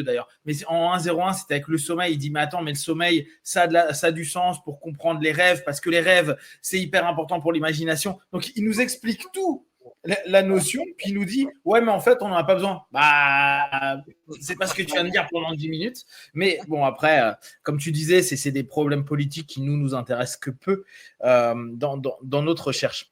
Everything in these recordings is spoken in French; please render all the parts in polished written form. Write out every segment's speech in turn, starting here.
d'ailleurs. Mais en 1.01, c'était avec le sommeil. Il dit, mais attends, mais le sommeil, ça a du sens pour comprendre les rêves, parce que les rêves, c'est hyper important pour l'imagination. Donc, il nous explique tout, la notion, puis il nous dit, ouais, mais en fait, on n'en a pas besoin. Bah, c'est pas ce que tu viens de dire pendant 10 minutes. Mais bon, après, comme tu disais, c'est des problèmes politiques qui nous intéressent que peu dans notre recherche.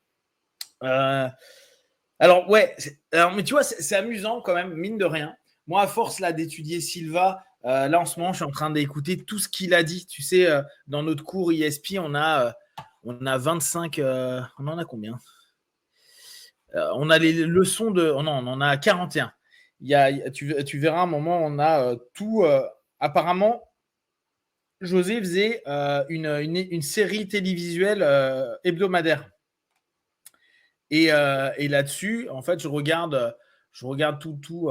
Alors, ouais, mais tu vois, c'est amusant quand même, mine de rien. Moi, à force là d'étudier Silva, là en ce moment, je suis en train d'écouter tout ce qu'il a dit. Tu sais, dans notre cours ISP, on a 25. On en a combien on a les leçons de. Non, on en a 41. Tu verras un moment, on a tout. Apparemment, José faisait une série télévisuelle hebdomadaire. Et là-dessus, en fait, je regarde tout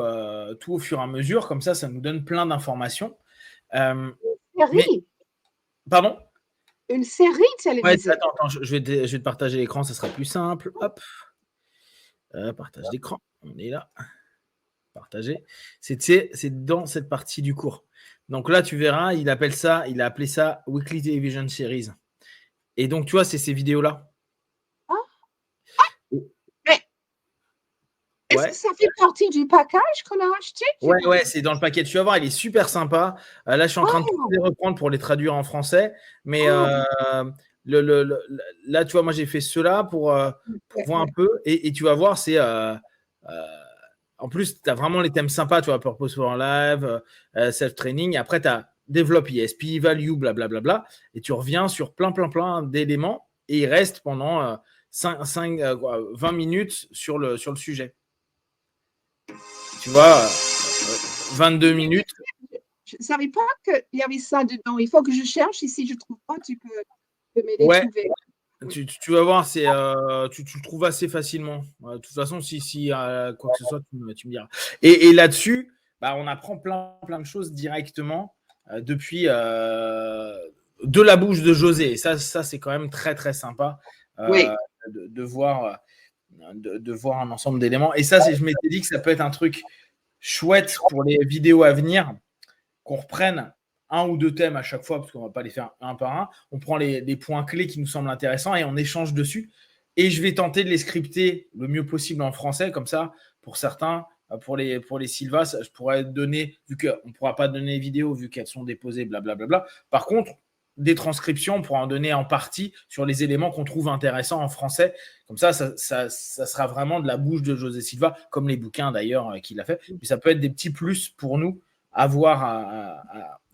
au fur et à mesure. Comme ça nous donne plein d'informations. Une série. Pardon? Une série télévisée. Ouais, attends, je vais te partager l'écran, ça sera plus simple. Hop. Partage d'écran. On est là. Partager. C'est dans cette partie du cours. Donc là, tu verras, il a appelé ça Weekly Television Series. Et donc, tu vois, c'est ces vidéos-là. Est-ce que ça fait partie du package qu'on a acheté? Ouais, c'est dans le paquet. Tu vas voir, il est super sympa. Là, je suis en train de les reprendre pour les traduire en français. Mais là, tu vois, moi, j'ai fait cela pour voir un peu. Et tu vas voir, c'est. En plus, tu as vraiment les thèmes sympas, tu vois, Purpose for Life, Self-Training. Après, tu as Develop ESP, Value, blablabla. Et tu reviens sur plein d'éléments. Et il reste pendant 20 minutes sur le sujet. Tu vois, 22 minutes. Je ne savais pas qu'il y avait ça dedans. Il faut que je cherche. Ici, je ne trouve pas. Tu peux m'aider à trouver. Tu vas voir, tu le trouves assez facilement. De toute façon, si quoi que ce soit, tu me diras. Et là-dessus, on apprend plein de choses directement depuis de la bouche de José. Et ça c'est quand même très, très sympa de voir un ensemble d'éléments. Et ça, je m'étais dit que ça peut être un truc chouette pour les vidéos à venir, qu'on reprenne un ou deux thèmes à chaque fois, parce qu'on ne va pas les faire un par un. On prend les points clés qui nous semblent intéressants et on échange dessus. Et je vais tenter de les scripter le mieux possible en français, comme ça, pour certains, pour les Silva, je pourrais donner, vu qu'on ne pourra pas donner les vidéos, vu qu'elles sont déposées, blablabla. Par contre, des transcriptions, on pourra en donner en partie sur les éléments qu'on trouve intéressants en français. Comme ça sera vraiment de la bouche de José Silva, comme les bouquins d'ailleurs qu'il a fait. Puis ça peut être des petits plus pour nous à voir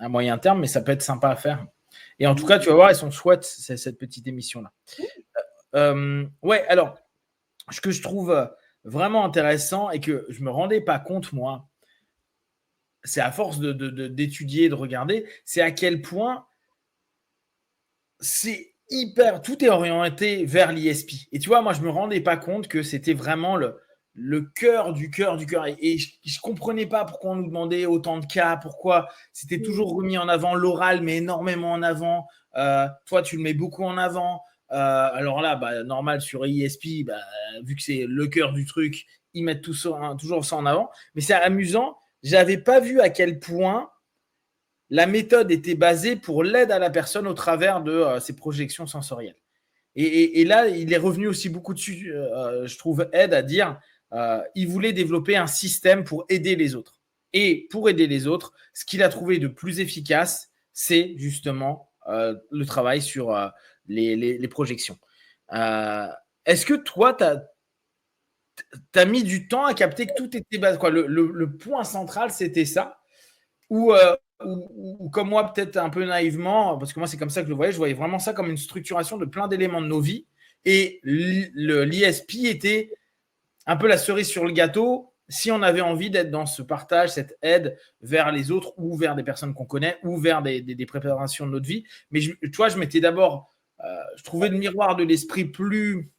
à moyen terme, mais ça peut être sympa à faire. Et en tout cas, tu vas voir, elles sont chouettes, cette petite émission-là. Ouais, alors, ce que je trouve vraiment intéressant et que je ne me rendais pas compte, moi, c'est à force d'étudier, de regarder, c'est à quel point tout est orienté vers l'ISP. Et tu vois, moi, je ne me rendais pas compte que c'était vraiment le cœur du cœur. Et je ne comprenais pas pourquoi on nous demandait autant de cas, pourquoi c'était toujours remis en avant l'oral, mais énormément en avant. Toi, tu le mets beaucoup en avant. Alors là, normal, sur ISP, vu que c'est le cœur du truc, ils mettent toujours ça en avant. Mais c'est amusant. Je n'avais pas vu à quel point la méthode était basée pour l'aide à la personne au travers de ses projections sensorielles. Et là, il est revenu aussi beaucoup dessus, je trouve, Ed, à dire il voulait développer un système pour aider les autres. Et pour aider les autres, ce qu'il a trouvé de plus efficace, c'est justement le travail sur les projections. Est-ce que toi, tu as mis du temps à capter que tout était basé, quoi, le point central, c'était ça? Ou comme moi, peut-être un peu naïvement, parce que moi, c'est comme ça que je voyais vraiment ça comme une structuration de plein d'éléments de nos vies. Et l'ISP était un peu la cerise sur le gâteau si on avait envie d'être dans ce partage, cette aide vers les autres ou vers des personnes qu'on connaît ou vers des préparations de notre vie. Mais tu vois, je m'étais d'abord, je trouvais le miroir de l'esprit plus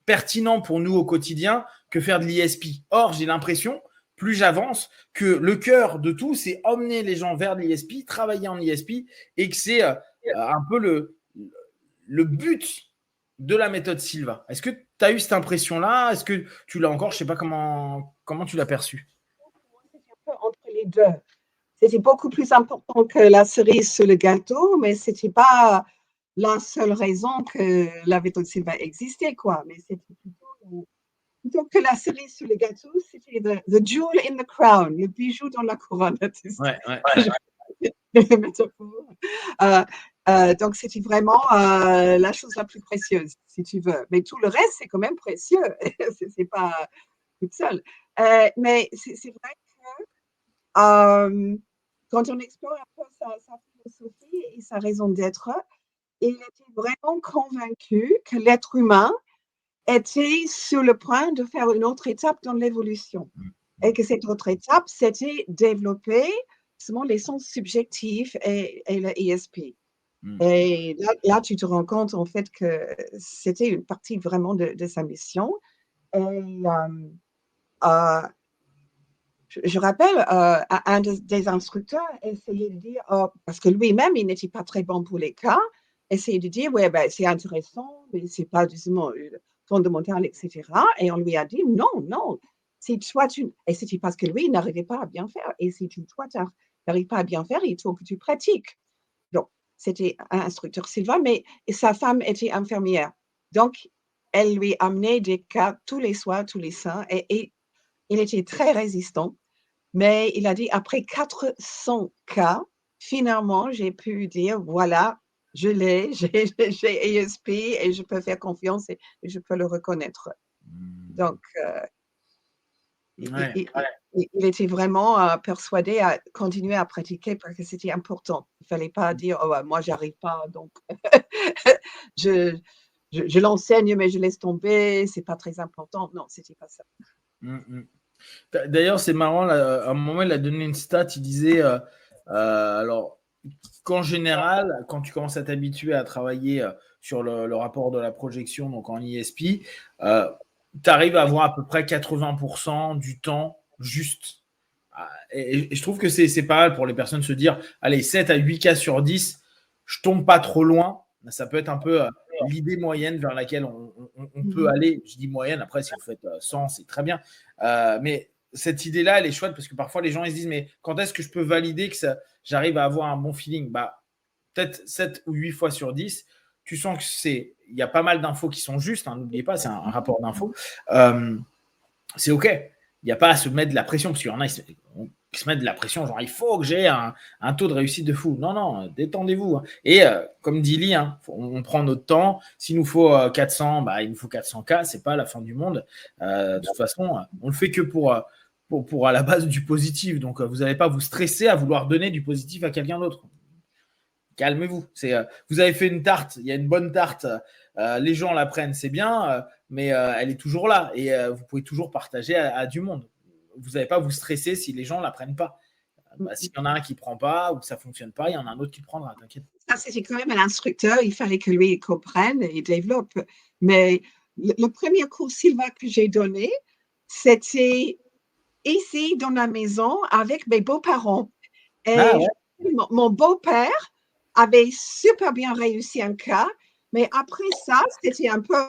pertinent pour nous au quotidien que faire de l'ISP. Or, j'ai l'impression, plus j'avance, que le cœur de tout, c'est emmener les gens vers l'ISP, travailler en ISP, et que c'est un peu le but de la méthode Silva. Est-ce que tu as eu cette impression-là? Est-ce que tu l'as encore? Je ne sais pas comment tu l'as perçu. C'est un peu entre les deux. c'était beaucoup plus important que la cerise sur le gâteau, mais c'était pas la seule raison que la méthode Silva existait, quoi. Mais c'était plutôt que la cerise sur le gâteau, c'était the jewel in the crown, le bijou dans la couronne. Ouais. Donc, c'était vraiment la chose la plus précieuse, si tu veux. Mais tout le reste, c'est quand même précieux. C'est pas toute seule. Mais c'est vrai que quand on explore un peu sa philosophie et sa raison d'être, il était vraiment convaincu que l'être humain était sur le point de faire une autre étape dans l'évolution. Et que cette autre étape, c'était développer justement les sens subjectifs et le ESP. Et là, tu te rends compte en fait que c'était une partie vraiment de sa mission. Et je rappelle, un des instructeurs essayait de dire, parce que lui-même, il n'était pas très bon pour les cas, essayait de dire, ouais, ben, c'est intéressant, mais c'est pas justement fondamental, etc. Et on lui a dit, non, si toi, et c'était parce que lui, il n'arrivait pas à bien faire. Et si toi, tu n'arrives pas à bien faire, il faut que tu pratiques. Donc, c'était un instructeur Silva, mais sa femme était infirmière. Donc, elle lui amenait des cas tous les soirs, tous les saints, et il était très résistant. Mais il a dit, après 400 cas, finalement, j'ai pu dire, voilà, je l'ai, j'ai ESP et je peux faire confiance et je peux le reconnaître. Donc, il était vraiment persuadé à continuer à pratiquer parce que c'était important. Il ne fallait pas dire, oh, moi, je n'arrive pas, donc je l'enseigne, mais je laisse tomber, ce n'est pas très important. Non, ce n'était pas ça. D'ailleurs, c'est marrant, là, à un moment, il a donné une stat, il disait, alors, qu'en général, quand tu commences à t'habituer à travailler sur le rapport de la projection, donc en ISP, tu arrives à avoir à peu près 80% du temps juste. Et je trouve que c'est pas mal pour les personnes de se dire, allez, 7 à 8 cas sur 10, je tombe pas trop loin. Ça peut être un peu l'idée moyenne vers laquelle on peut aller. Je dis moyenne, après, si vous faites 100, c'est très bien. Mais cette idée-là, elle est chouette parce que parfois, les gens ils se disent, mais quand est-ce que je peux valider que j'arrive à avoir un bon feeling? Peut-être 7 ou 8 fois sur 10, tu sens que il y a pas mal d'infos qui sont justes. N'oubliez pas, c'est un rapport d'infos. C'est OK. Il n'y a pas à se mettre de la pression parce qu'il y en a qui se mettent de la pression, genre il faut que j'ai un taux de réussite de fou. Non, détendez-vous. Et comme dit Lee, on prend notre temps. S'il nous faut 400, il nous faut 400 cas. C'est pas la fin du monde. De toute façon, on le fait que pour à la base du positif. Donc, vous n'allez pas vous stresser à vouloir donner du positif à quelqu'un d'autre. Calmez-vous. Vous avez fait une tarte, il y a une bonne tarte, les gens la prennent, c'est bien, mais elle est toujours là et vous pouvez toujours partager à du monde. Vous n'allez pas vous stresser si les gens la prennent pas. S'il y en a un qui prend pas ou que ça fonctionne pas, il y en a un autre qui prendra, t'inquiète. Ça, c'était quand même un instructeur, il fallait que lui comprenne et développe. Mais le premier cours Silva que j'ai donné, c'était ici dans la maison avec mes beaux-parents. Et mon beau-père avait super bien réussi un cas, mais après ça, c'était un peu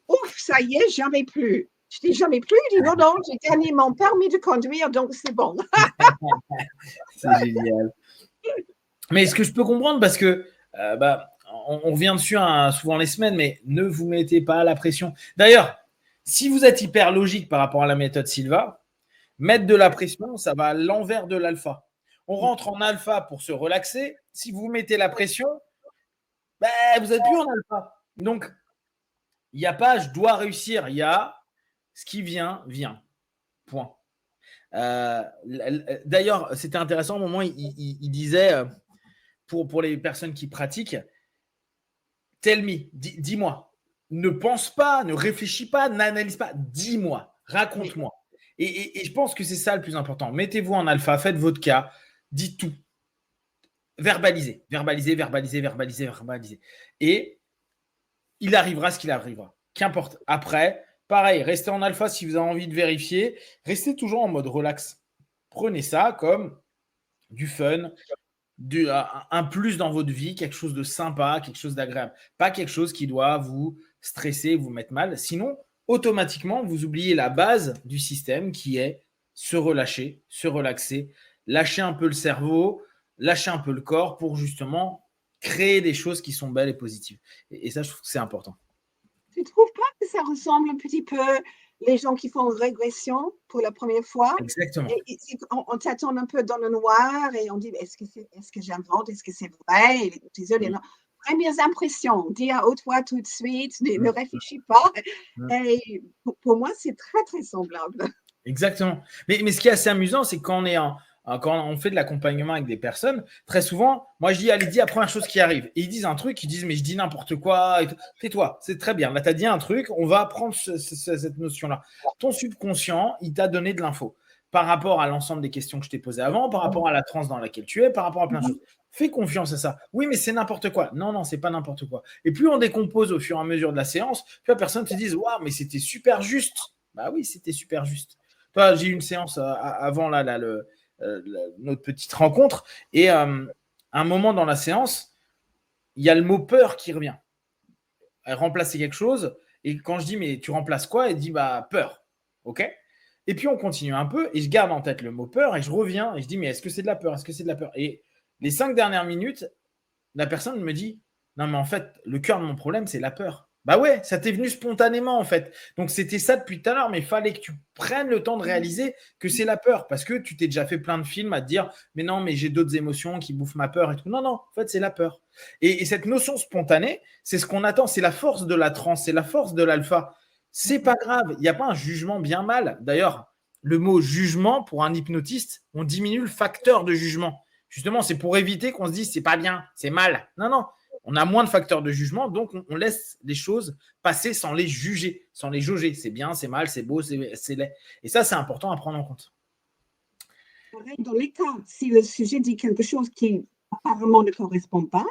ouf, ça y est, jamais plus. Je dis jamais plus, il dit non, j'ai gagné mon permis de conduire, donc c'est bon. C'est génial. Mais ce que je peux comprendre, parce que on revient dessus souvent les semaines, mais ne vous mettez pas à la pression. D'ailleurs, si vous êtes hyper logique par rapport à la méthode Silva, mettre de la pression, ça va à l'envers de l'alpha. On rentre en alpha pour se relaxer. Si vous mettez la pression, vous n'êtes plus en alpha. Donc, il n'y a pas je dois réussir, il y a ce qui vient. Point. D'ailleurs, c'était intéressant, au moment où il disait, pour les personnes qui pratiquent, tell me, dis-moi. Ne pense pas, ne réfléchis pas, n'analyse pas. Dis-moi, raconte-moi. Et je pense que c'est ça le plus important. Mettez-vous en alpha, faites votre cas, dites tout. Verbalisez. Et il arrivera ce qu'il arrivera. Qu'importe. Après, pareil, restez en alpha si vous avez envie de vérifier. Restez toujours en mode relax. Prenez ça comme du fun, un plus dans votre vie, quelque chose de sympa, quelque chose d'agréable. Pas quelque chose qui doit vous stresser, vous mettre mal. Sinon, automatiquement, vous oubliez la base du système qui est se relâcher, se relaxer, lâcher un peu le cerveau, lâcher un peu le corps pour justement créer des choses qui sont belles et positives. Et ça, je trouve que c'est important. Tu ne trouves pas que ça ressemble un petit peu les gens qui font une régression pour la première fois? Exactement. Et on t'attend un peu dans le noir et on dit est-ce que j'invente, est-ce que c'est vrai? Et tu dis, les premières impressions, dis à haute voix tout de suite, ne réfléchis pas. Et pour moi, c'est très, très semblable. Exactement. Mais ce qui est assez amusant, c'est quand on fait de l'accompagnement avec des personnes, très souvent, moi je dis, allez, dis la première chose qui arrive. Et ils disent un truc, ils disent, mais je dis n'importe quoi. Tais-toi, c'est très bien. Là, tu as dit un truc, on va prendre cette notion-là. Ton subconscient, il t'a donné de l'info par rapport à l'ensemble des questions que je t'ai posées avant, par rapport à la transe dans laquelle tu es, par rapport à plein de choses. Fais confiance à ça. Oui, mais c'est n'importe quoi. Non, c'est pas n'importe quoi. Et plus on décompose au fur et à mesure de la séance, plus la personne te dit, waouh, mais c'était super juste. Bah oui, c'était super juste. Toi, j'ai eu une séance avant notre petite rencontre et un moment dans la séance, il y a le mot peur qui revient. Elle remplaçait quelque chose et quand je dis mais tu remplaces quoi, elle dit bah peur. Ok. Et puis on continue un peu et je garde en tête le mot peur et je reviens et je dis mais est-ce que c'est de la peur, est-ce que c'est de la peur. Et les 5 dernières minutes, la personne me dit non mais en fait le cœur de mon problème c'est la peur. Bah ouais, ça t'est venu spontanément en fait. Donc c'était ça depuis tout à l'heure, mais il fallait que tu prennes le temps de réaliser que c'est la peur parce que tu t'es déjà fait plein de films à te dire mais non, mais j'ai d'autres émotions qui bouffent ma peur et tout. Non, en fait c'est la peur. Et cette notion spontanée, c'est ce qu'on attend, c'est la force de la transe, c'est la force de l'alpha. C'est pas grave, il n'y a pas un jugement bien mal. D'ailleurs, le mot jugement pour un hypnotiste, on diminue le facteur de jugement. Justement, c'est pour éviter qu'on se dise c'est pas bien, c'est mal. Non. On a moins de facteurs de jugement, donc on laisse les choses passer sans les juger, sans les jauger. C'est bien, c'est mal, c'est beau, c'est laid. Et ça, c'est important à prendre en compte. Dans les cas, si le sujet dit quelque chose qui apparemment ne correspond pas,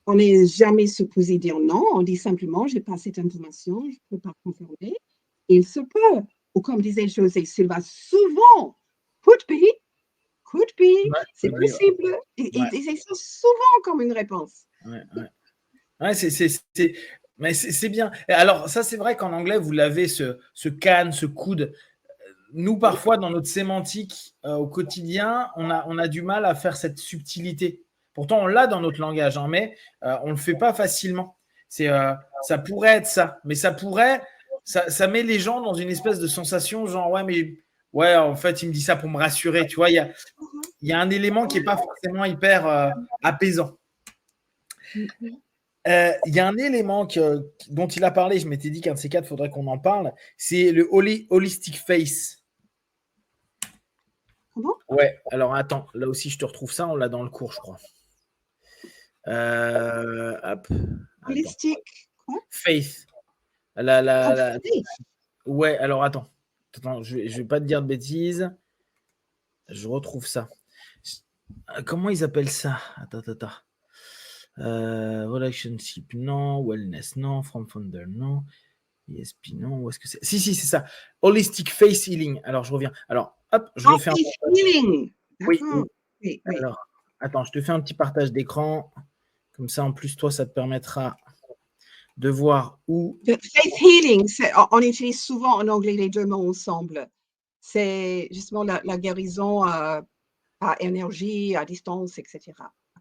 on n'est jamais supposé dire non. On dit simplement, j'ai pas cette information, je ne peux pas confirmer. Il se peut. Ou comme disait José Silva, souvent, could be, c'est possible. Et c'est ça souvent comme une réponse. Ouais, mais c'est bien. Alors, ça, c'est vrai qu'en anglais, vous l'avez, ce can, ce coude. Nous, parfois, dans notre sémantique au quotidien, on a du mal à faire cette subtilité. Pourtant, on l'a dans notre langage, hein, mais on ne le fait pas facilement. Ça pourrait être ça, mais ça met les gens dans une espèce de sensation genre, ouais, en fait, il me dit ça pour me rassurer. Tu vois, il y a un élément qui n'est pas forcément hyper apaisant. Il y a un élément dont il a parlé, je m'étais dit qu'un de ces quatre, il faudrait qu'on en parle, c'est le holistic face. Ouais, alors attends, là aussi je te retrouve ça, on l'a dans le cours, je crois. Hop. Holistic faith. Ouais, alors attends, je vais pas te dire de bêtises. Je retrouve ça. Comment ils appellent ça? Attends. Relationship, non. Wellness, non. From Founder, non. ESP, non. Où est-ce que c'est? Si, c'est ça. Holistic Face Healing. Alors, je reviens. Alors, hop, je refais un healing. Oui. Alors, attends, je te fais un petit partage d'écran. Comme ça, en plus, toi, ça te permettra de voir où. Faith healing, on utilise souvent en anglais les deux mots ensemble. C'est justement la guérison à énergie, à distance, etc.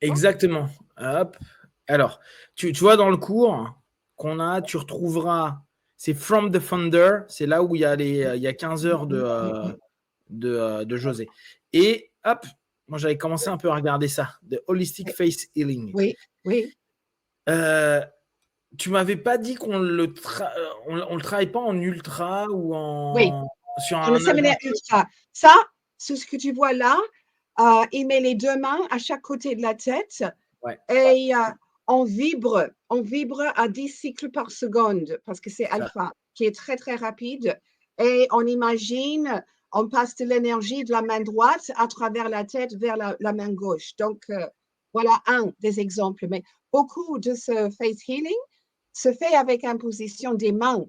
Exactement. Hop. Alors, tu vois dans le cours qu'on a, tu retrouveras, c'est From the Founder, c'est là où il y a 15 heures de José. Et hop, moi j'avais commencé un peu à regarder ça, The Holistic Face Healing. Oui. Tu m'avais pas dit qu'on le travaille pas en ultra ou sur un séminaire ultra. Ça, c'est ce que tu vois là. Il met les deux mains à chaque côté de la tête et on vibre à 10 cycles par seconde parce que c'est alpha qui est très très rapide et on imagine on passe de l'énergie de la main droite à travers la tête vers la main gauche. Donc voilà un des exemples, mais beaucoup de ce face healing se fait avec imposition des mains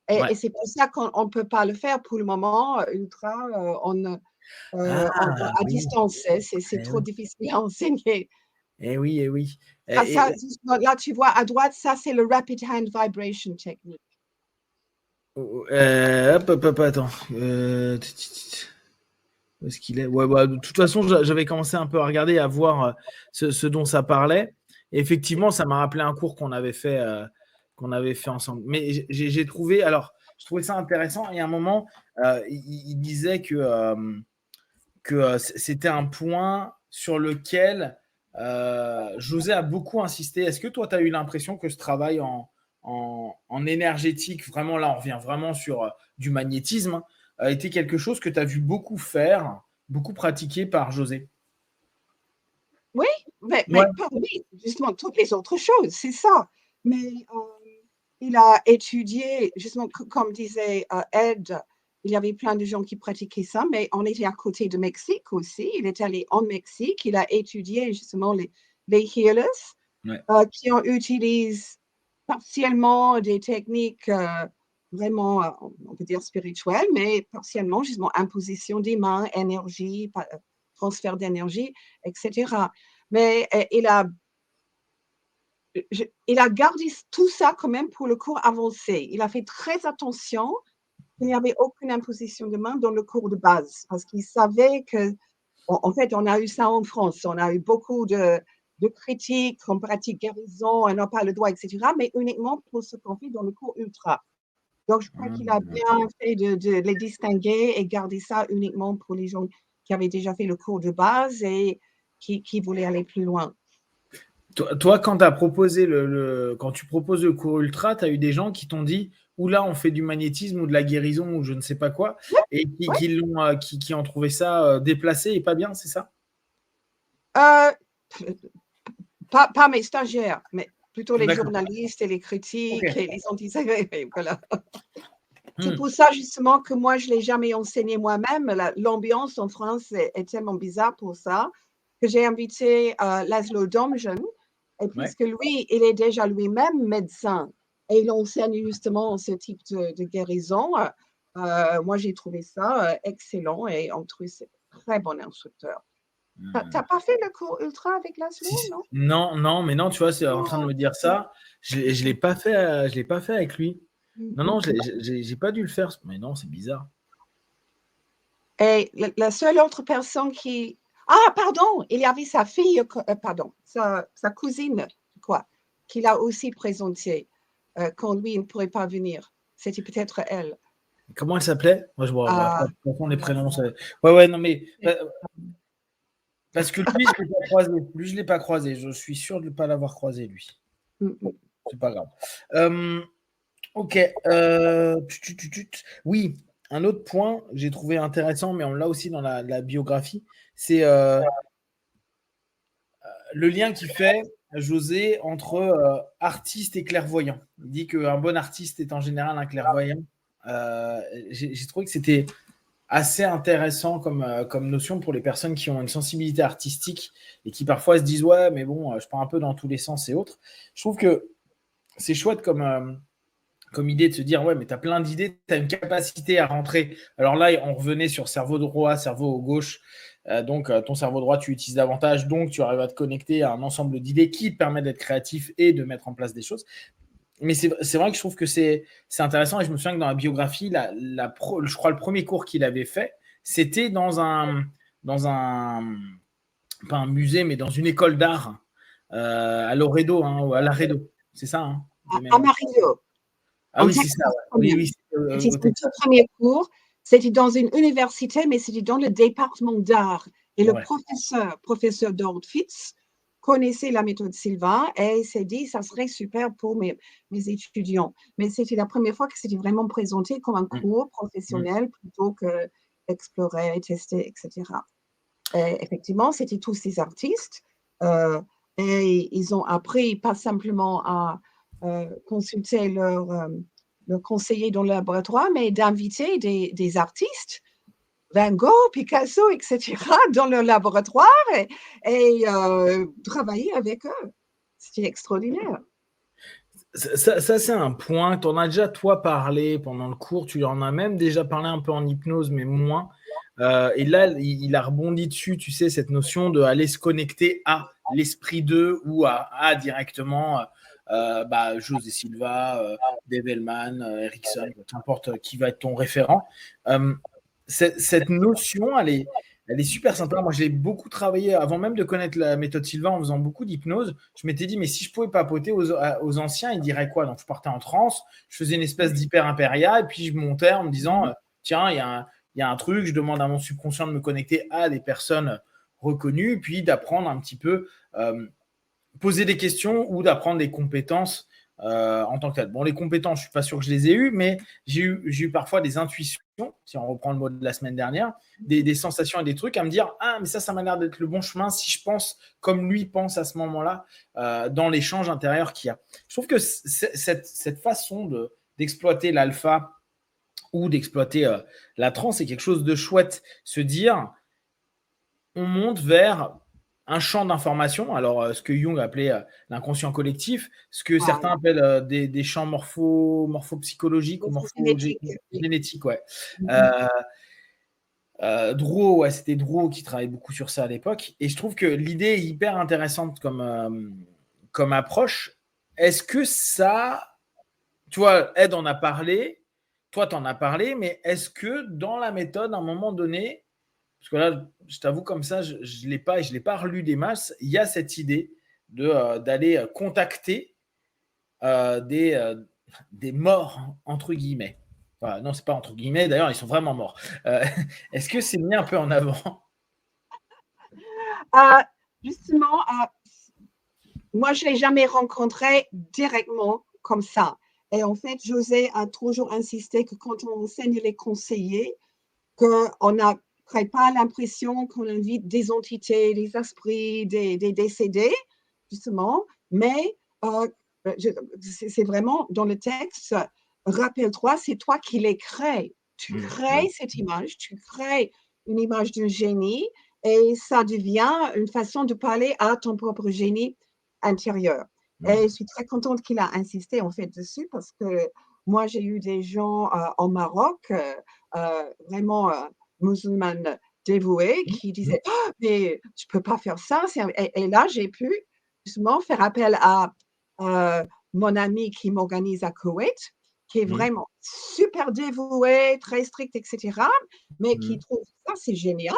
et c'est pour ça qu'on ne peut pas le faire pour le moment ultra à distance. C'est trop difficile à enseigner. Eh oui. Là, tu vois à droite, ça, c'est le Rapid Hand Vibration Technique. Attends. Où est-ce qu'il est? Ouais, bah, de toute façon, j'avais commencé un peu à regarder, à voir ce dont ça parlait. Et effectivement, ça m'a rappelé un cours qu'on avait fait ensemble. Mais j'ai trouvé, alors, je trouvais ça intéressant. Et à un moment, il disait que c'était un point sur lequel José a beaucoup insisté. Est-ce que toi, tu as eu l'impression que ce travail en énergétique, vraiment là, on revient vraiment sur du magnétisme, hein, a été quelque chose que tu as vu beaucoup faire, beaucoup pratiquer par José? Oui, Ouais, mais parmi justement toutes les autres choses, c'est ça. Mais il a étudié, justement, comme disait Ed, il y avait plein de gens qui pratiquaient ça, mais on était à côté de Mexique aussi. Il est allé en Mexique, il a étudié justement les healers ouais. qui utilisent partiellement des techniques vraiment, on peut dire spirituelles, mais partiellement justement imposition des mains, énergie, transfert d'énergie, etc. Mais il a gardé tout ça quand même pour le cours avancé. Il a fait très attention qu'il n'y avait aucune imposition de main dans le cours de base, parce qu'il savait que, en fait, on a eu ça en France, on a eu beaucoup de critiques, on pratique guérison, on n'a pas le droit, etc., mais uniquement pour ce qu'on fait dans le cours ultra. Donc, je crois qu'il a bien fait de les distinguer et garder ça uniquement pour les gens qui avaient déjà fait le cours de base et qui voulaient aller plus loin. Toi, quand, quand tu proposes le cours ultra, tu as eu des gens qui t'ont dit, oula, on fait du magnétisme ou de la guérison ou je ne sais pas quoi, Oui, et oui. qui ont trouvé ça déplacé et pas bien, c'est ça? Euh, pas mes stagiaires, mais plutôt les D'accord. journalistes et les Ok. critiques et les anti voilà. C'est Hmm. pour ça justement que moi, je ne l'ai jamais enseigné moi-même. L'ambiance en France est tellement bizarre pour ça que j'ai invité Laszlo Domjan. Et Ouais. puisque lui, il est déjà lui-même médecin et il enseigne justement ce type de guérison, moi, j'ai trouvé ça excellent et on trouve c'est un très bon instructeur. Tu Hmm. n'as pas fait le cours ultra avec Laszlo, non? Non, non, mais non, tu vois, c'est en train de Oh, me dire ça. Je l'ai pas fait, je l'ai pas fait avec lui. Non, non, non. j'ai pas dû le faire. Mais non, c'est bizarre. Et la seule autre personne qui... Ah, pardon, il y avait sa fille, pardon, sa cousine, quoi, qui l'a aussi présentée quand lui il ne pourrait pas venir. C'était peut-être elle. Comment elle s'appelait? Moi, je vois. Après, Ah, de toute façon, les prénoms, ouais, ouais, non, mais parce que lui, je l'ai pas croisé. Lui, je l'ai pas croisé. Je suis sûr de ne pas l'avoir croisé, lui. Bon, c'est pas grave. Euh, ok. Oui, un autre point que j'ai trouvé intéressant, mais on l'a aussi dans la biographie, c'est le lien qu'il fait, José, entre artiste et clairvoyant. Il dit qu'un bon artiste est en général un clairvoyant. J'ai trouvé que c'était assez intéressant comme notion pour les personnes qui ont une sensibilité artistique et qui parfois se disent ouais mais bon je pars un peu dans tous les sens et autres. Je trouve que c'est chouette comme idée de se dire ouais mais tu as plein d'idées, tu as une capacité à rentrer. Alors là on revenait sur cerveau droit, cerveau gauche. Donc ton cerveau droit tu utilises davantage, donc tu arrives à te connecter à un ensemble d'idées qui te permet d'être créatif et de mettre en place des choses. Mais c'est vrai que je trouve que c'est intéressant et je me souviens que dans la biographie, je crois le premier cours qu'il avait fait, c'était dans un, pas un musée, mais dans une école d'art à Loredo, hein, ou à Laredo. C'est ça, hein, de à mémoire. Mario, Ah en oui, c'est ça. Texas Ouais. quand Oui, même. oui, c'est C'était au son tout Texas. premier cours. C'était dans une université, mais c'était dans le département d'art. Et le Ouais. professeur Donald Fitz, connaissait la méthode Silva et s'est dit ça serait super pour mes étudiants. Mais c'était la première fois que c'était vraiment présenté comme un Mm, cours mm. professionnel plutôt que explorer, tester, etc. Et effectivement, c'était tous ces artistes euh, et ils ont appris pas simplement à consulter leur conseiller dans le laboratoire, mais d'inviter des artistes Van Gogh, Picasso, etc., dans le laboratoire et travailler avec eux. C'était extraordinaire. Ça, c'est un point. Tu en as déjà, toi, parlé pendant le cours. Tu en as même déjà parlé un peu en hypnose, mais moins. Et là, il a rebondi dessus, tu sais, cette notion de aller se connecter à l'esprit d'eux ou à directement José Silva, Dave Hellman, Erickson, qu'importe qui va être ton référent. Euh, cette notion, elle est super sympa. Moi, j'ai beaucoup travaillé avant même de connaître la méthode Sylvain en faisant beaucoup d'hypnose. Je m'étais dit, mais si je pouvais papoter aux anciens, ils diraient quoi? Donc, je partais en transe, je faisais une espèce d'hyper impéria et puis je montais en me disant, tiens, il y a un truc, je demande à mon subconscient de me connecter à des personnes reconnues, puis d'apprendre un petit peu, poser des questions ou d'apprendre des compétences en tant que tel. Bon, les compétences, je ne suis pas sûr que je les ai eues, mais j'ai eu parfois des intuitions, si on reprend le mot de la semaine dernière, des sensations et des trucs à me dire, ah, mais ça m'a l'air d'être le bon chemin si je pense comme lui pense à ce moment-là dans l'échange intérieur qu'il y a. Je trouve que cette façon d'exploiter l'alpha ou d'exploiter la trans, c'est quelque chose de chouette. Se dire, on monte vers un champ d'information, alors ce que Jung appelait l'inconscient collectif, ce que certains appellent des champs morphopsychologiques ou morphogénétiques. Ouais. Drouot, ouais, c'était Drouot qui travaillait beaucoup sur ça à l'époque. Et je trouve que l'idée est hyper intéressante comme approche. Est-ce que ça, tu vois, Ed en a parlé, toi t'en as parlé, mais est-ce que dans la méthode, à un moment donné, parce que là, je t'avoue, comme ça, je ne l'ai pas, et je l'ai pas relu des masses. Il y a cette idée d'aller contacter des morts, entre guillemets. Enfin, non, ce n'est pas entre guillemets, d'ailleurs, ils sont vraiment morts. Est-ce que c'est mis un peu en avant? Justement, moi, je ne l'ai jamais rencontré directement comme ça. Et en fait, José a toujours insisté que quand on enseigne les conseillers, qu'on n'a pas l'impression qu'on invite des entités, des esprits, des décédés, justement, mais c'est vraiment dans le texte, rappelle-toi, c'est toi qui les crées. Tu crées cette image, tu crées une image d'un génie et ça devient une façon de parler à ton propre génie intérieur. Et je suis très contente qu'il a insisté en fait dessus parce que moi, j'ai eu des gens au Maroc, vraiment musulmanes dévoués, qui disaient oh, mais je ne peux pas faire ça. Et là, j'ai pu justement faire appel à mon ami qui m'organise à Koweït, qui est vraiment super dévoué, très strict, etc., mais qui trouve ça, c'est génial.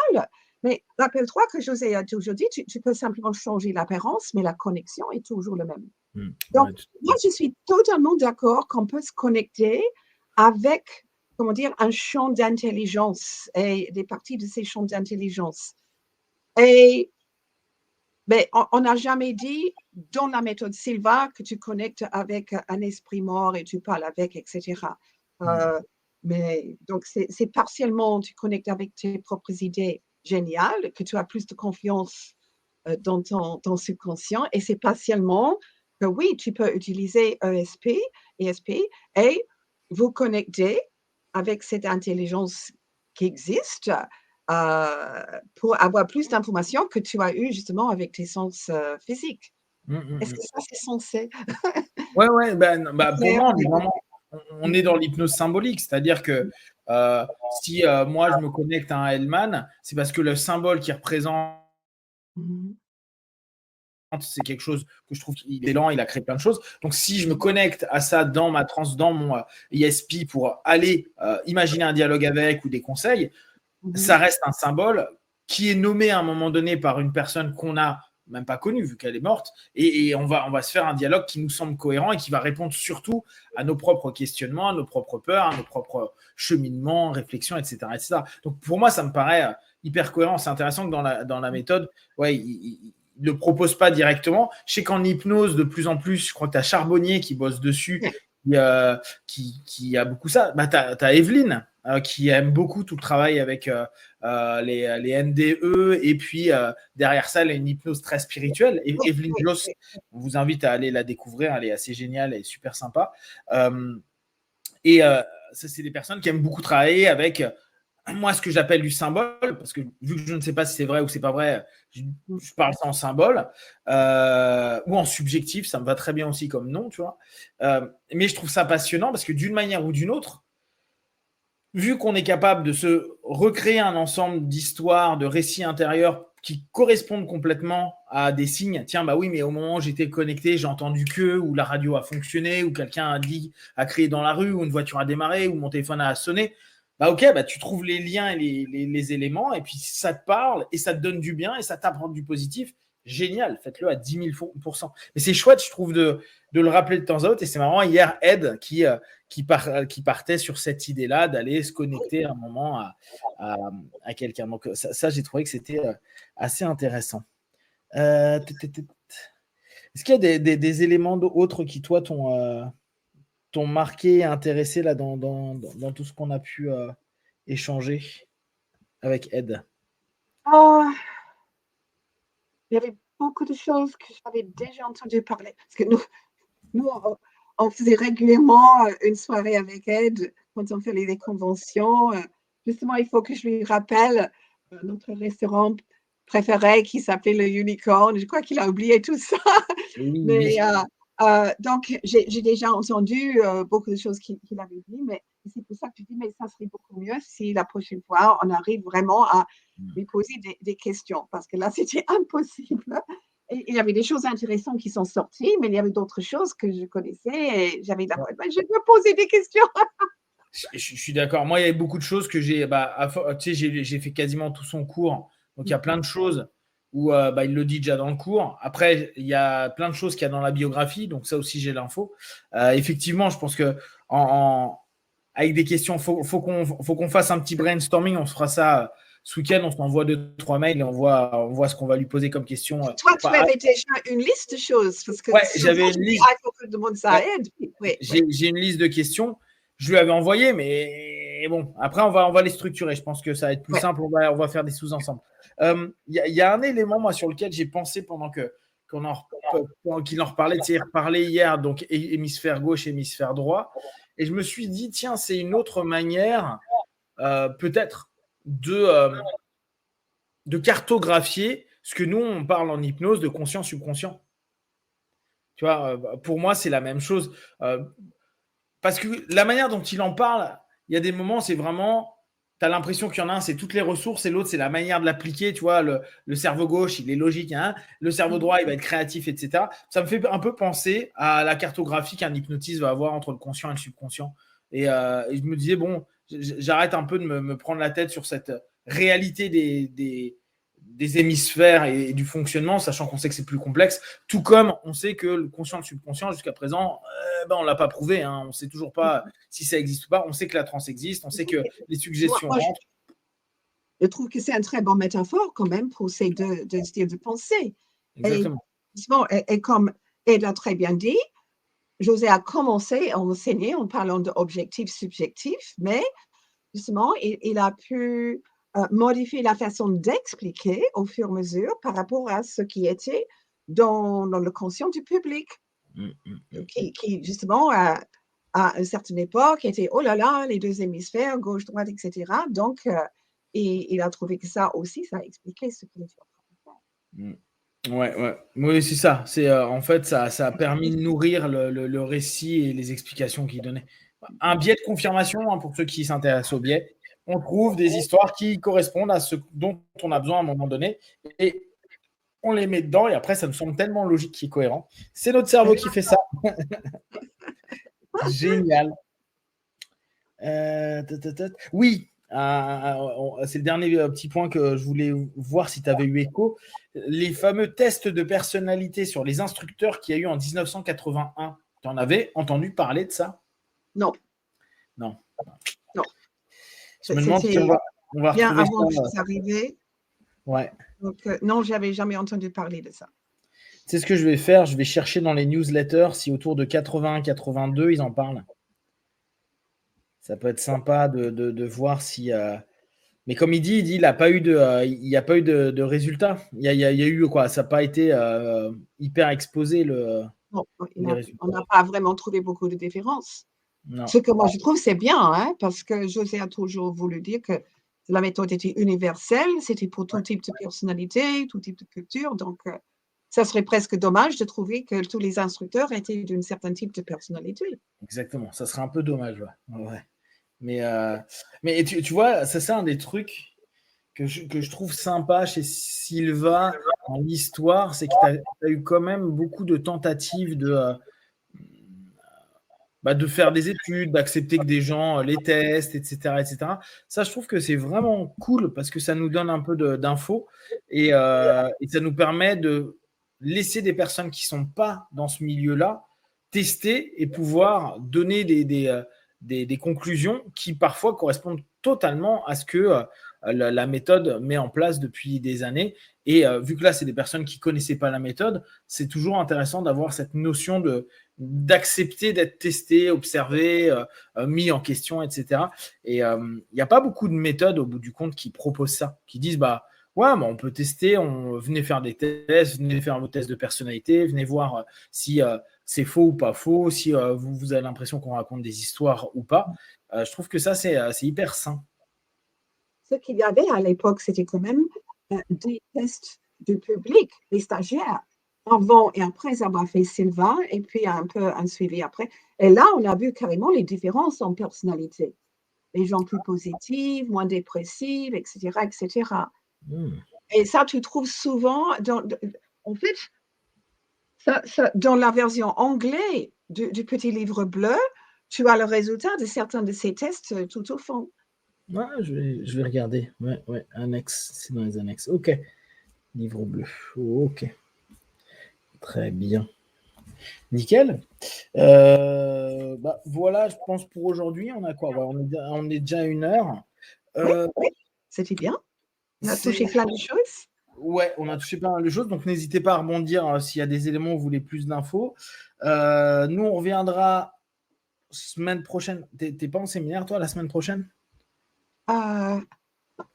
Mais rappelle-toi que José a toujours dit, tu peux simplement changer l'apparence, mais la connexion est toujours la même. Donc, moi, je suis totalement d'accord qu'on peut se connecter avec, comment dire, un champ d'intelligence et des parties de ces champs d'intelligence. Mais on n'a jamais dit dans la méthode Silva que tu connectes avec un esprit mort et tu parles avec, etc. Mais donc, c'est partiellement, tu connectes avec tes propres idées géniales, que tu as plus de confiance dans ton subconscient, et c'est partiellement que oui, tu peux utiliser ESP et vous connecter avec cette intelligence qui existe pour avoir plus d'informations que tu as eues justement avec tes sens physiques. Est-ce que ça, c'est censé? Ouais, pour moi, on est dans l'hypnose symbolique, c'est-à-dire que si moi je me connecte à un Hellman, c'est parce que le symbole qui représente, c'est quelque chose que je trouve qu'il est lent, il a créé plein de choses. Donc, si je me connecte à ça dans ma transe, dans mon ESP pour aller imaginer un dialogue avec ou des conseils, ça reste un symbole qui est nommé à un moment donné par une personne qu'on n'a même pas connue vu qu'elle est morte, et on va se faire un dialogue qui nous semble cohérent et qui va répondre surtout à nos propres questionnements, à nos propres peurs, à nos propres cheminements, réflexions, etc. Donc pour moi, ça me paraît hyper cohérent. C'est intéressant que dans la méthode, ouais, il ne le propose pas directement. Je sais qu'en hypnose, de plus en plus, je crois que tu as Charbonnier qui bosse dessus, qui a beaucoup ça. Tu as Evelyne qui aime beaucoup tout le travail avec les NDE, et puis derrière ça, elle a une hypnose très spirituelle. Et Evelyne Joss, on vous invite à aller la découvrir, elle est assez géniale et super sympa. Ça, c'est des personnes qui aiment beaucoup travailler avec moi ce que j'appelle du symbole, parce que vu que je ne sais pas si c'est vrai ou c'est pas vrai, je parle ça en symbole ou en subjectif, ça me va très bien aussi comme nom, tu vois. Mais je trouve ça passionnant parce que d'une manière ou d'une autre, vu qu'on est capable de se recréer un ensemble d'histoires, de récits intérieurs qui correspondent complètement à des signes. Tiens, bah oui, mais au moment où j'étais connecté, j'ai entendu que, ou la radio a fonctionné, ou quelqu'un a crié dans la rue, ou une voiture a démarré, ou mon téléphone a sonné. bah ok, bah tu trouves les liens et les éléments, et puis ça te parle, et ça te donne du bien, et ça t'apporte du positif. Génial, faites-le à 10 000%. Mais c'est chouette, je trouve, de le rappeler de temps à autre. Et c'est marrant, hier, Ed qui partait sur cette idée-là d'aller se connecter un moment à quelqu'un. Donc ça, j'ai trouvé que c'était assez intéressant. Est-ce qu'il y a des éléments autres qui, toi, t'ont marqué et intéressé là, dans tout ce qu'on a pu échanger avec Ed? Ah, il y avait beaucoup de choses que j'avais déjà entendu parler. Parce que nous on faisait régulièrement une soirée avec Ed quand on faisait les conventions. Justement, il faut que je lui rappelle notre restaurant préféré qui s'appelait le Unicorn. Je crois qu'il a oublié tout ça. Oui, Mais oui. donc, j'ai déjà entendu beaucoup de choses qu'il avait dit, mais c'est pour ça que je dis, mais ça serait beaucoup mieux si la prochaine fois, on arrive vraiment à lui poser des questions, parce que là, c'était impossible. Et il y avait des choses intéressantes qui sont sorties, mais il y avait d'autres choses que je connaissais et j'avais la je veux poser des questions. Je suis d'accord. Moi, il y a beaucoup de choses que j'ai. Tu sais, j'ai fait quasiment tout son cours. Donc, il y a plein de choses où il le dit déjà dans le cours. Après, il y a plein de choses qu'il y a dans la biographie. Donc, ça aussi, j'ai l'info. Effectivement, je pense que avec des questions, faut qu'on fasse un petit brainstorming. On se fera ça ce week-end. On s'envoie 2-3 mails et on voit ce qu'on va lui poser comme question. Toi, tu avais déjà une liste de choses, parce que Ouais, souvent, j'avais je une dis, liste. il faut que je demande ça à Ouais, Ed. Oui, oui. j'ai une liste de questions. Je lui avais envoyé, mais bon, après, on va les structurer. Je pense que ça va être plus Ouais. simple. On va faire des sous-ensembles. Il y a un élément, moi, sur lequel j'ai pensé pendant qu'il en reparlait. Tu sais, il reparlait hier, donc hémisphère gauche, hémisphère droit. Et je me suis dit, tiens, c'est une autre manière, peut-être, de cartographier ce que nous, on parle en hypnose de conscient-subconscient. Tu vois, pour moi, c'est la même chose. Parce que la manière dont il en parle, il y a des moments, c'est vraiment, tu as l'impression qu'il y en a un, c'est toutes les ressources, et l'autre, c'est la manière de l'appliquer. Tu vois, le cerveau gauche, il est logique, hein, le cerveau droit, il va être créatif, etc. Ça me fait un peu penser à la cartographie qu'un hypnotiste va avoir entre le conscient et le subconscient. Et je me disais, bon, j'arrête un peu de me prendre la tête sur cette réalité des hémisphères et du fonctionnement, sachant qu'on sait que c'est plus complexe, tout comme on sait que le conscient et le subconscient, jusqu'à présent, on ne l'a pas prouvé. Hein. On ne sait toujours pas si ça existe ou pas. On sait que la transe existe. On sait que les suggestions Moi, rentrent. je trouve que c'est un très bon métaphore quand même pour ces deux styles de pensée. Et, Exactement. et comme Ed l'a très bien dit, José a commencé à enseigner en parlant d'objectifs subjectifs, mais justement, il a pu modifier la façon d'expliquer au fur et à mesure par rapport à ce qui était dans le conscient du public, qui justement, à une certaine époque, était, oh là là, les deux hémisphères, gauche, droite, etc. Donc, il a trouvé que ça aussi, ça expliquait ce qu'il était en train de faire. Ouais, ouais. Oui, c'est ça. En fait, ça a permis de nourrir le récit et les explications qu'il donnait. Un biais de confirmation, hein, pour ceux qui s'intéressent au biais. On trouve des histoires qui correspondent à ce dont on a besoin à un moment donné. Et on les met dedans, et après, ça nous semble tellement logique et cohérent. C'est notre cerveau qui fait ça. Génial. Oui, c'est le dernier petit point que je voulais voir si tu avais eu écho. Les fameux tests de personnalité sur les instructeurs qu'il y a eu en 1981. Tu en avais entendu parler de ça? Non, Non. non. Je me demande si on C'était va bien retrouver avant ça. que je sois arrivée. Ouais. Donc, non, j'avais jamais entendu parler de ça. C'est ce que je vais faire. Je vais chercher dans les newsletters si autour de 81-82, ils en parlent. Ça peut être sympa de voir si. Mais comme il dit, il n'y a pas eu de résultat. Il y a eu quoi? Ça n'a pas été hyper exposé Non, les résultats. on n'a pas vraiment trouvé beaucoup de différences. Non. Ce que moi je trouve, c'est bien, hein, parce que José a toujours voulu dire que la méthode était universelle, c'était pour tout type de personnalité, tout type de culture. Donc, ça serait presque dommage de trouver que tous les instructeurs étaient d'un certain type de personnalité. Exactement. Ça serait un peu dommage. Ouais. Ouais. Mais tu vois, ça c'est un des trucs que je trouve sympa chez Silva dans l'histoire, c'est que tu as eu quand même beaucoup de tentatives de faire des études, d'accepter que des gens les testent, etc., etc. Ça, je trouve que c'est vraiment cool parce que ça nous donne un peu d'infos et ça nous permet de laisser des personnes qui ne sont pas dans ce milieu-là tester et pouvoir donner des conclusions qui parfois correspondent totalement à ce que la méthode met en place depuis des années. Et vu que là, c'est des personnes qui ne connaissaient pas la méthode, c'est toujours intéressant d'avoir cette notion d'accepter d'être testé, observé, mis en question, etc. Et il n'y a pas beaucoup de méthodes au bout du compte qui proposent ça, qui disent ouais, on peut tester, venez faire des tests, venez faire vos tests de personnalité, venez voir si c'est faux ou pas faux, si vous avez l'impression qu'on raconte des histoires ou pas. Je trouve que ça, c'est hyper sain. Ce qu'il y avait à l'époque, c'était quand même des tests du public, les stagiaires, avant et après avoir fait Sylvain, et puis un peu un suivi après. Et là, on a vu carrément les différences en personnalité. Les gens plus positifs, moins dépressifs, etc., etc. Et ça, tu trouves souvent, en fait, dans la version anglaise du petit livre bleu, tu as le résultat de certains de ces tests tout au fond. Ouais, je vais regarder. Ouais, annexe, c'est dans les annexes. Ok. Livre bleu. Ok. Très bien. Nickel. Voilà, je pense pour aujourd'hui. On a quoi? On est déjà à 1 heure. Oui, c'était bien. On a touché plein de choses. Ouais, on a touché pas mal de choses. Donc, n'hésitez pas à rebondir s'il y a des éléments où vous voulez plus d'infos. Nous, on reviendra semaine prochaine. T'es pas en séminaire, toi, la semaine prochaine?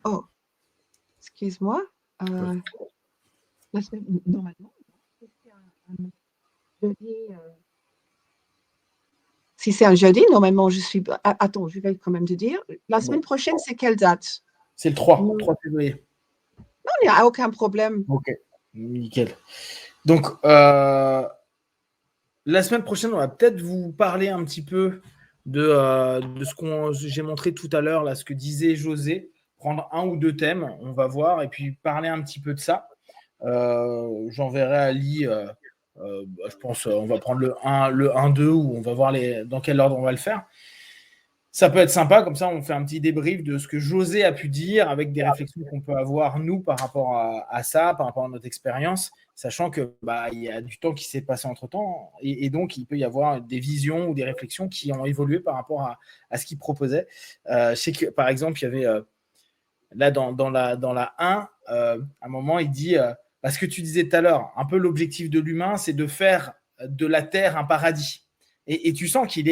Oh, excuse-moi. La semaine, normalement, jeudi, si c'est un jeudi, normalement, je suis. Attends, je vais quand même te dire. La semaine prochaine, c'est quelle date? C'est le 3 février. Non, il n'y a aucun problème. Ok, nickel. Donc, la semaine prochaine, on va peut-être vous parler un petit peu de ce que j'ai montré tout à l'heure, là, ce que disait José. Prendre 1 ou 2 thèmes, on va voir, et puis parler un petit peu de ça. J'enverrai à Ali, je pense, on va prendre le 1-2, où on va voir dans quel ordre on va le faire. Ça peut être sympa, comme ça on fait un petit débrief de ce que José a pu dire avec des réflexions qu'on peut avoir nous par rapport à ça, par rapport à notre expérience, sachant que il y a du temps qui s'est passé entre-temps et donc il peut y avoir des visions ou des réflexions qui ont évolué par rapport à ce qu'il proposait. Je sais que par exemple, il y avait là dans la 1, à un moment il dit ce que tu disais tout à l'heure, un peu l'objectif de l'humain, c'est de faire de la Terre un paradis. Et tu sens qu'il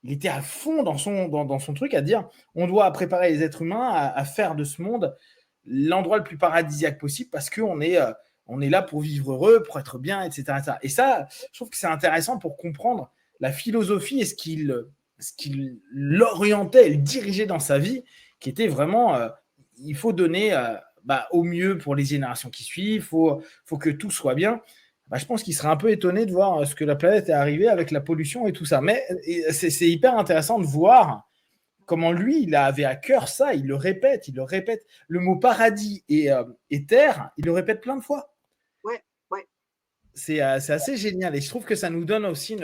était à fond dans son truc à dire on doit préparer les êtres humains à faire de ce monde l'endroit le plus paradisiaque possible parce qu'on est là pour vivre heureux, pour être bien, etc. etc. Et ça, je trouve que c'est intéressant pour comprendre la philosophie et ce qu'il l'orientait, le dirigeait dans sa vie, qui était vraiment il faut donner au mieux pour les générations qui suivent, faut que tout soit bien. Je pense qu'il serait un peu étonné de voir ce que la planète est arrivée avec la pollution et tout ça. Mais c'est hyper intéressant de voir comment lui, il avait à cœur ça, il le répète. Le mot paradis et terre, il le répète plein de fois. Ouais. C'est assez génial. Et je trouve que ça nous donne aussi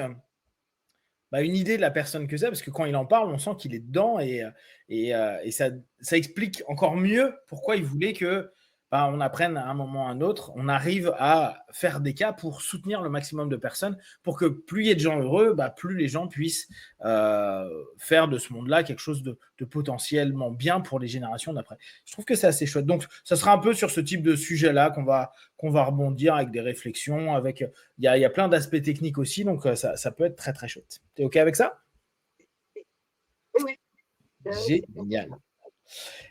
une idée de la personne que c'est, parce que quand il en parle, on sent qu'il est dedans et ça explique encore mieux pourquoi il voulait que on apprenne à un moment ou à un autre, on arrive à faire des cas pour soutenir le maximum de personnes, pour que plus il y ait de gens heureux, plus les gens puissent faire de ce monde-là quelque chose de potentiellement bien pour les générations d'après. Je trouve que c'est assez chouette. Donc, ça sera un peu sur ce type de sujet-là qu'on va rebondir avec des réflexions, avec il y a plein d'aspects techniques aussi, donc ça peut être très très chouette. T'es OK avec ça? Oui. Génial.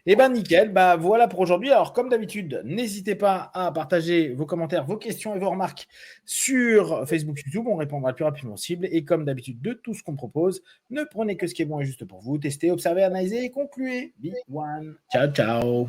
Eh bien, nickel. Voilà pour aujourd'hui. Alors, comme d'habitude, n'hésitez pas à partager vos commentaires, vos questions et vos remarques sur Facebook, YouTube. On répondra le plus rapidement possible. Et comme d'habitude, de tout ce qu'on propose, ne prenez que ce qui est bon et juste pour vous. Testez, observez, analysez et concluez. Be one. Ciao, ciao.